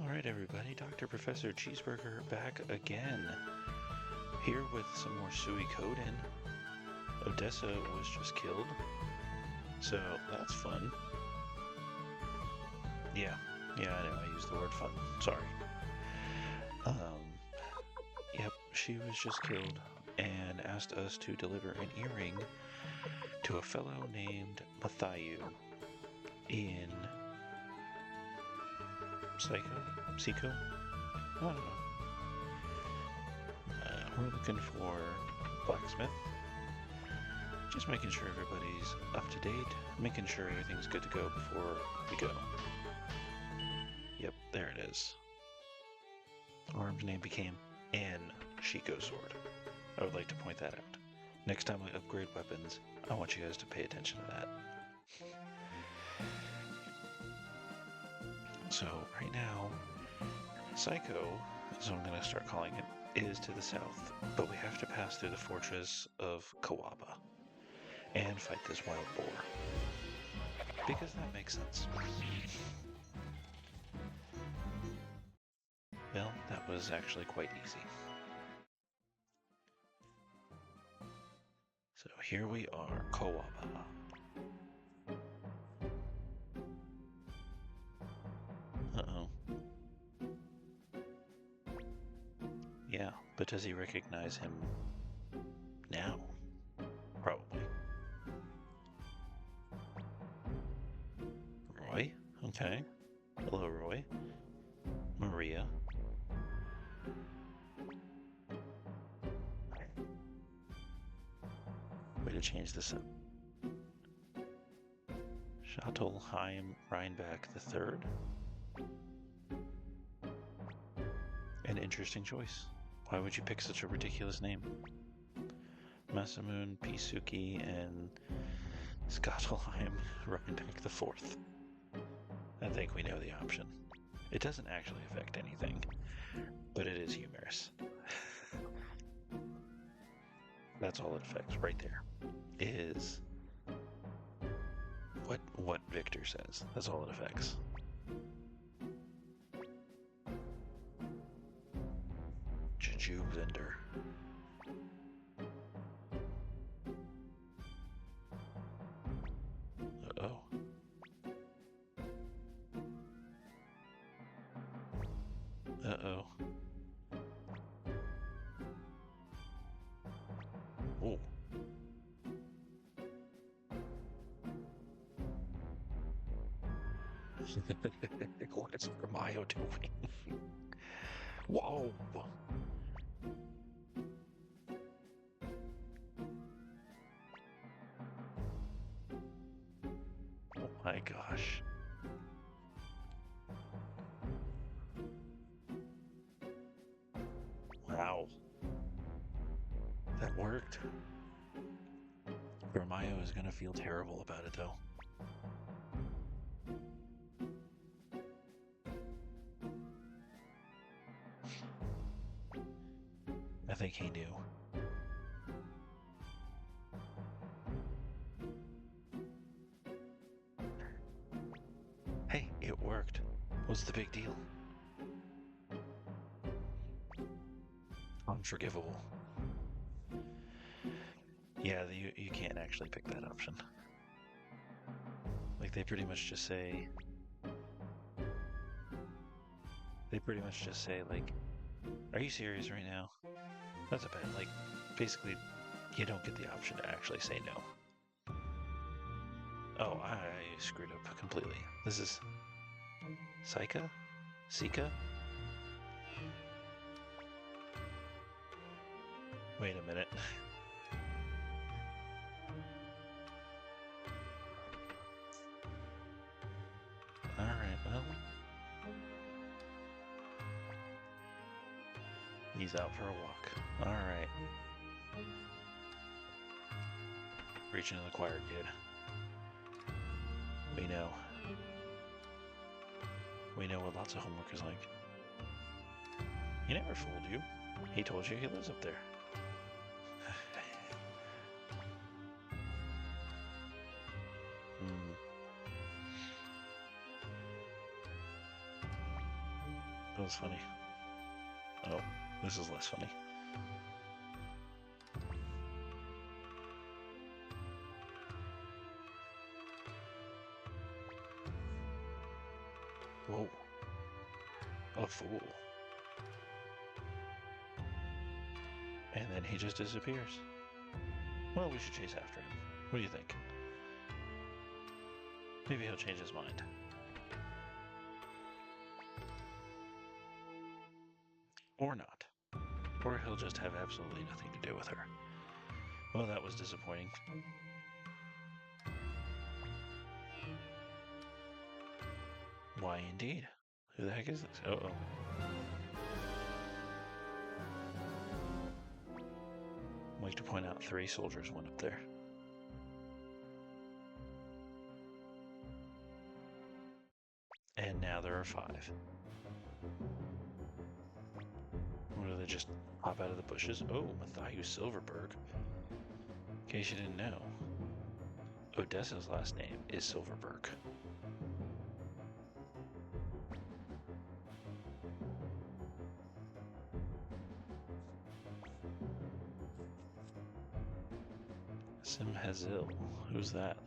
Alright everybody, Dr. Professor Cheeseburger back again. Here with some more Suikoden. Odessa was just killed, so that's fun. Yeah, I know, I used the word fun, sorry. Yep, she was just killed and asked us to deliver an earring to a fellow named Mathiu in Seika? I don't know. We're looking for blacksmith. Just making sure everybody's up to date, making sure everything's good to go before we go. Yep, there it is. Arm's name became An Shiko Sword. I would like to point that out. Next time I upgrade weapons, I want you guys to pay attention to that. So right now, Psycho, as I'm going to start calling it, is to the south, but we have to pass through the Fortress of Kwaba and fight this wild boar. Because that makes sense. Well, that was actually quite easy. So here we are, Kwaba. Uh-oh. Yeah, but does he recognize him now? Probably. Roy? Okay. Hello, Roy. Maria. Way to change this up. Schottelheim Rheinbach III. An interesting choice. Why would you pick such a ridiculous name? Masamune Pisuki and Schottelheim Rheinbach IV. I think we know the option. It doesn't actually affect anything, but it is humorous. That's all it affects right there. Is what Victor says. That's all it affects. Jujuvinder. Uh-oh. Uh-oh. Oh. What's Mario doing? Whoa! Oh my gosh. Wow. That worked. Mario is gonna feel terrible about it though. I think he knew. Hey, it worked. What's the big deal? Unforgivable. Yeah, you can't actually pick that option. Like, they pretty much just say, like, are you serious right now? That's a bad, like, basically, you don't get the option to actually say no. Oh, I screwed up completely. This is Seika? Wait a minute. Alright, well. He's out for a walk. Alright. Reaching in the choir, kid. We know. We know what lots of homework is like. He never fooled you. He told you he lives up there. That was funny. Oh, this is less funny. Whoa. A fool. And then he just disappears. Well, we should chase after him. What do you think? Maybe he'll change his mind. Or not. Or he'll just have absolutely nothing to do with her. Well, that was disappointing. Why indeed? Who the heck is this? Uh-oh. I'd like to point out 3 soldiers went up there. And now there are 5. Or do they just pop out of the bushes? Oh, Mathiu Silverburg. In case you didn't know, Odessa's last name is Silverburg. Simhazil. Who's that?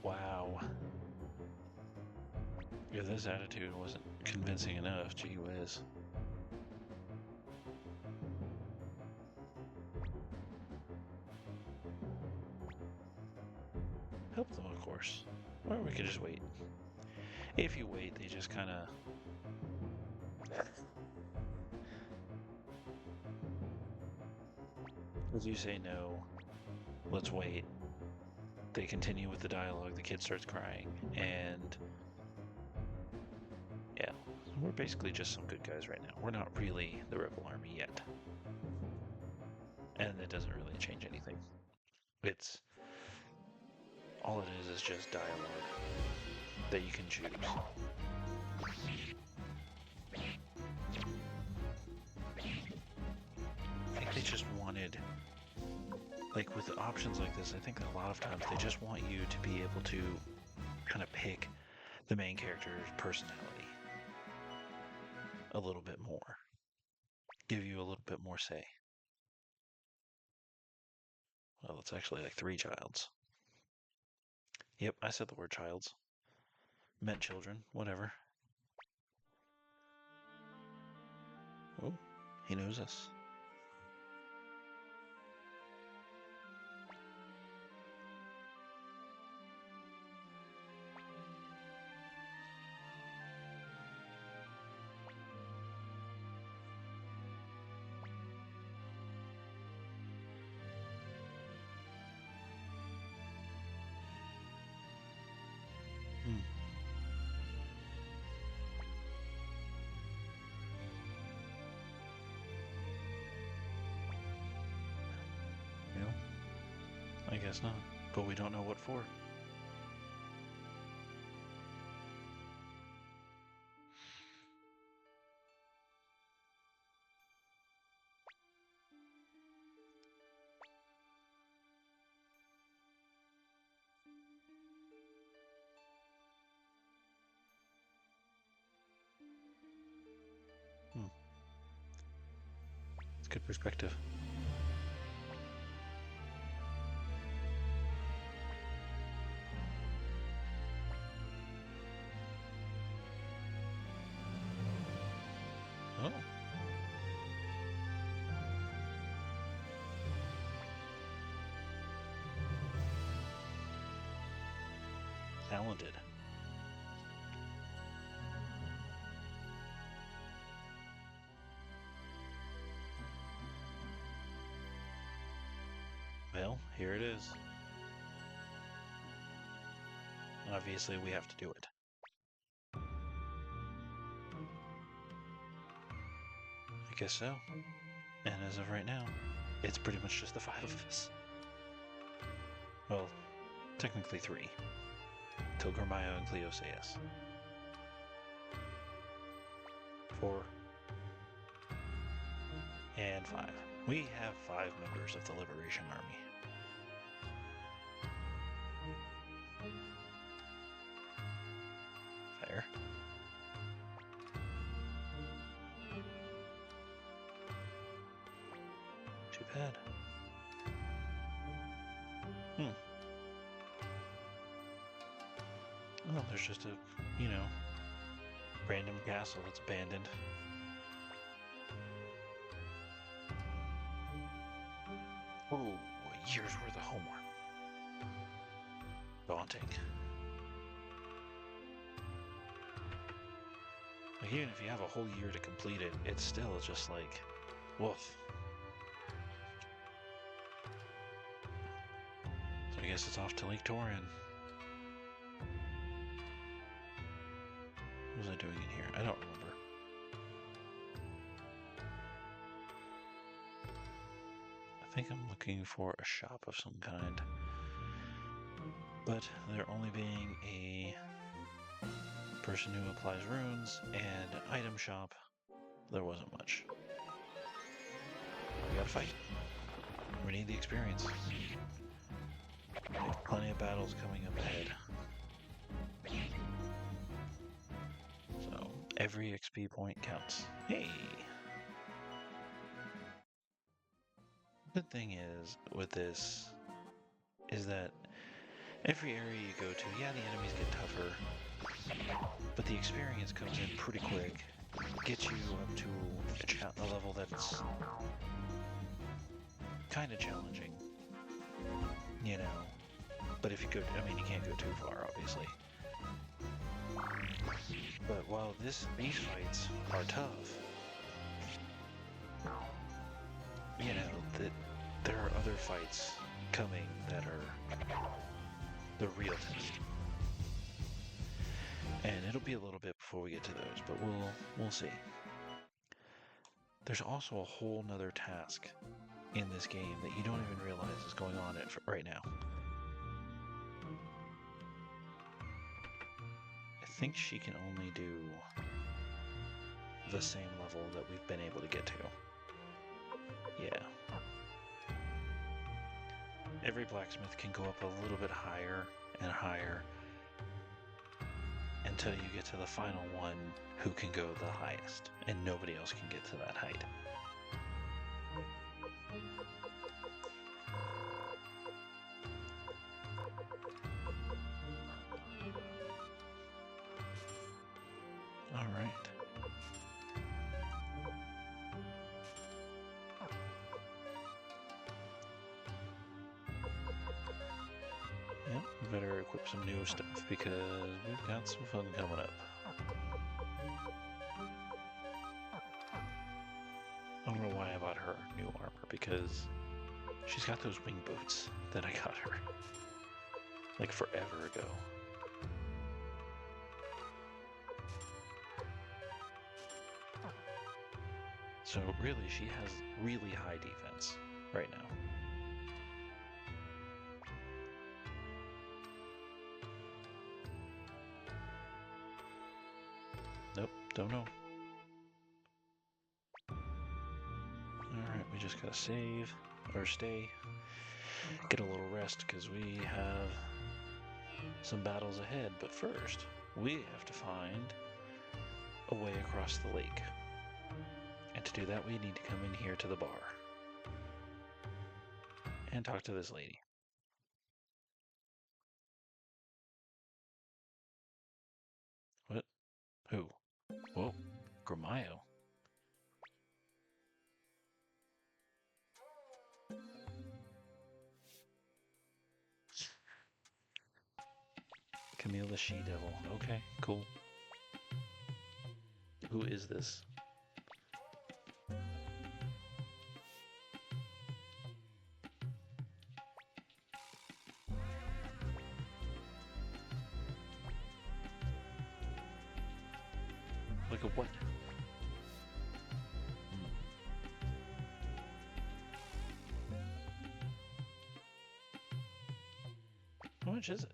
Wow. If this attitude wasn't convincing enough, gee whiz. Help them, of course. Or we could just wait. If you wait, they just kind of... As you say no, let's wait. They continue with the dialogue, the kid starts crying, and... yeah, we're basically just some good guys right now. We're not really the Rebel Army yet. And it doesn't really change anything. It's... all it is just dialogue that you can choose. I think they just wanted, like with options like this, I think a lot of times they just want you to be able to kind of pick the main character's personality a little bit more. Give you a little bit more say. Well, it's actually like 3 childs. Yep, I said the word childs. Meant children, whatever. Oh, he knows us. No, I guess not. But we don't know what for. It's good perspective. Oh. Talented. Well, here it is. Obviously, we have to do it. I guess so. And as of right now, it's pretty much just the 5 of us. Well, technically 3. Till Gramayo and Cleo say yes. 4. And 5. We have 5 members of the Liberation Army. Fair. Too bad. Well, there's just a, random castle that's abandoned. Ooh, a year's worth of homework. Daunting. Like, even if you have a whole year to complete it, it's still just like, woof. So I guess it's off to Lake Torin. What was I doing in here? I don't remember. I think I'm looking for a shop of some kind. But there only being a person who applies runes and an item shop, there wasn't much. We gotta fight. We need the experience. We have plenty of battles coming up ahead. So every XP point counts. Hey! Good thing is with this is that every area you go to, yeah, the enemies get tougher, but the experience comes in pretty quick, gets you up to a level that's kind of challenging, But if you go, you can't go too far, obviously. But while these fights are tough, that there are other fights coming that are the real test. And it'll be a little bit before we get to those, but we'll see. There's also a whole nother task in this game that you don't even realize is going on right now. I think she can only do the same level that we've been able to get to. Yeah. Every blacksmith can go up a little bit higher and higher until you get to the final one who can go the highest, and nobody else can get to that height. All right. Yep, we better equip some new stuff because we've got some fun coming up. I don't know why I bought her new armor, because she's got those wing boots that I got her like forever ago. So really, she has really high defense right now. Nope, don't know. Alright, we just gotta save, or stay, get a little rest, because we have some battles ahead. But first, we have to find a way across the lake. And to do that, we need to come in here to the bar and talk to this lady. What? Who? Whoa, Gramayo. Camille the She-Devil. Okay, cool. Who is this? Like a what? How much is it?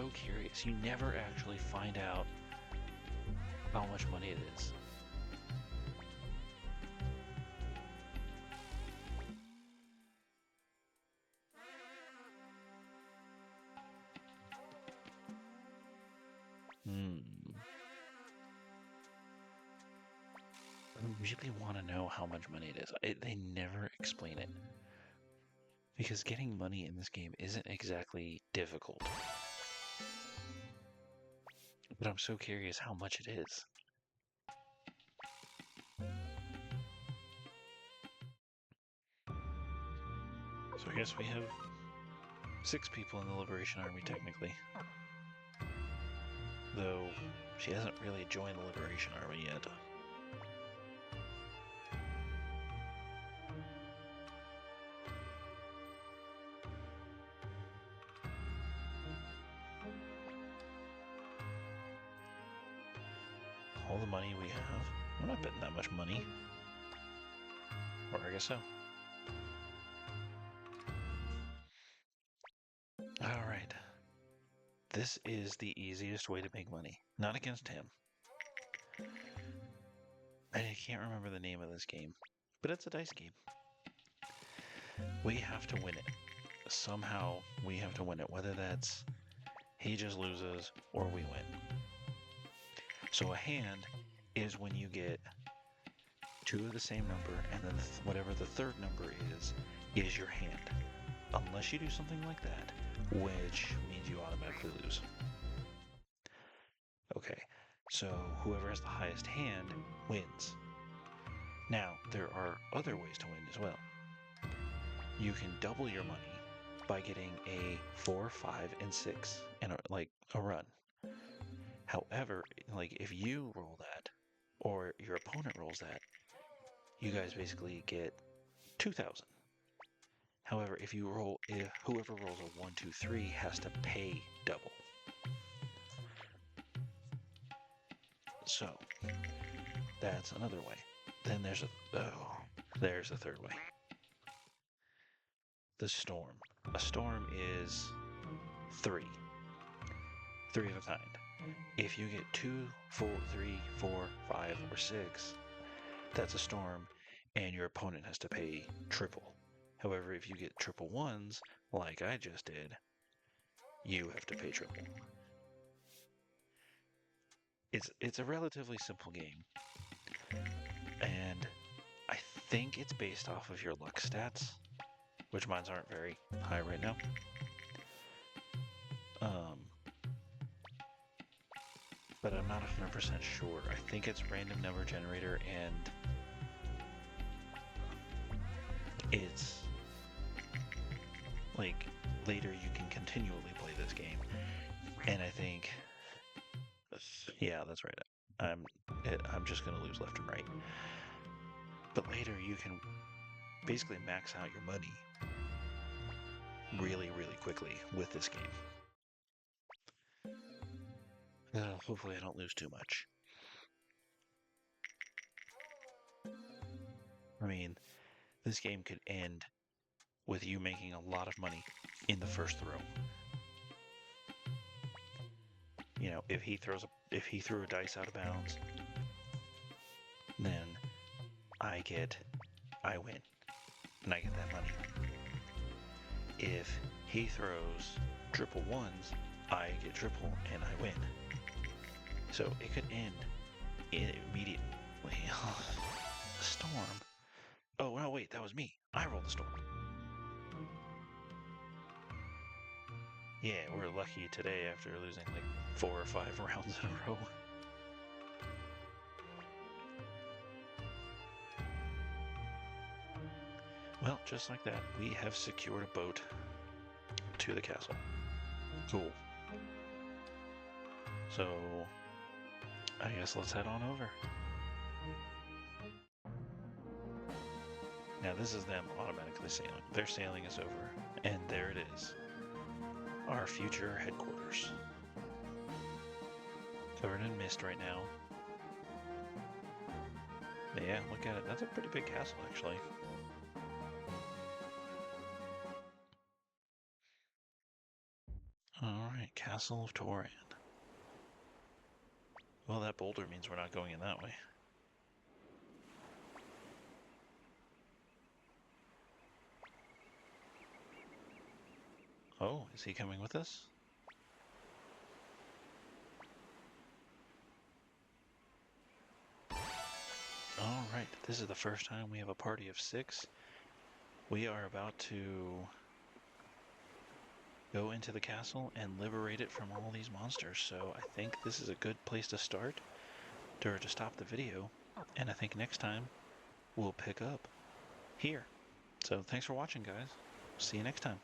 so curious. You never actually find out how much money it is. I really want to know how much money it is. They never explain it. Because getting money in this game isn't exactly difficult. But I'm so curious how much it is. So I guess we have 6 people in the Liberation Army, technically. Though, she hasn't really joined the Liberation Army yet. All the money we have. We're not betting that much money. Or I guess so. Alright. This is the easiest way to make money. Not against him. I can't remember the name of this game, but it's a dice game. We have to win it. Somehow we have to win it, whether that's he just loses or we win. So a hand is when you get 2 of the same number, and then whatever the third number is your hand. Unless you do something like that, which means you automatically lose. Okay, so whoever has the highest hand wins. Now, there are other ways to win as well. You can double your money by getting a 4, 5, and 6 in a run. However, if you roll that, or your opponent rolls that, you guys basically get 2,000. However, if whoever rolls a 1, 2, 3 has to pay double. So that's another way. Then there's a third way. The storm. A storm is 3 of a kind. If you get 2, 4, 3, 4, 5, or 6, that's a storm, and your opponent has to pay triple. However, if you get triple ones, like I just did, you have to pay triple. It's a relatively simple game, and I think it's based off of your luck stats, which mine aren't very high right now. But I'm not 100% sure. I think it's random number generator, and it's later you can continually play this game. And I think, yeah, that's right. I'm just gonna lose left and right. But later you can basically max out your money really, really quickly with this game. Hopefully I don't lose too much. I mean, this game could end with you making a lot of money in the first throw. You know, if he threw a dice out of bounds, then I win, and I get that money. If he throws triple ones, I get triple and I win. So it could end immediately. A storm. Oh, no, wait, that was me. I rolled the storm. Yeah, we're lucky today after losing 4 or 5 rounds in a row. Well, just like that, we have secured a boat to the castle. Cool. So, I guess let's head on over. Now this is them automatically sailing. Their sailing is over, and there it is. Our future headquarters. Covered in mist right now. But yeah, look at it. That's a pretty big castle, actually. Alright, Castle of Toran. Well, that boulder means we're not going in that way. Oh, is he coming with us? Alright, this is the first time we have a party of 6. We are about to go into the castle and liberate it from all these monsters, so I think this is a good place to start, or to stop the video, and I think next time we'll pick up here. So thanks for watching, guys. See you next time.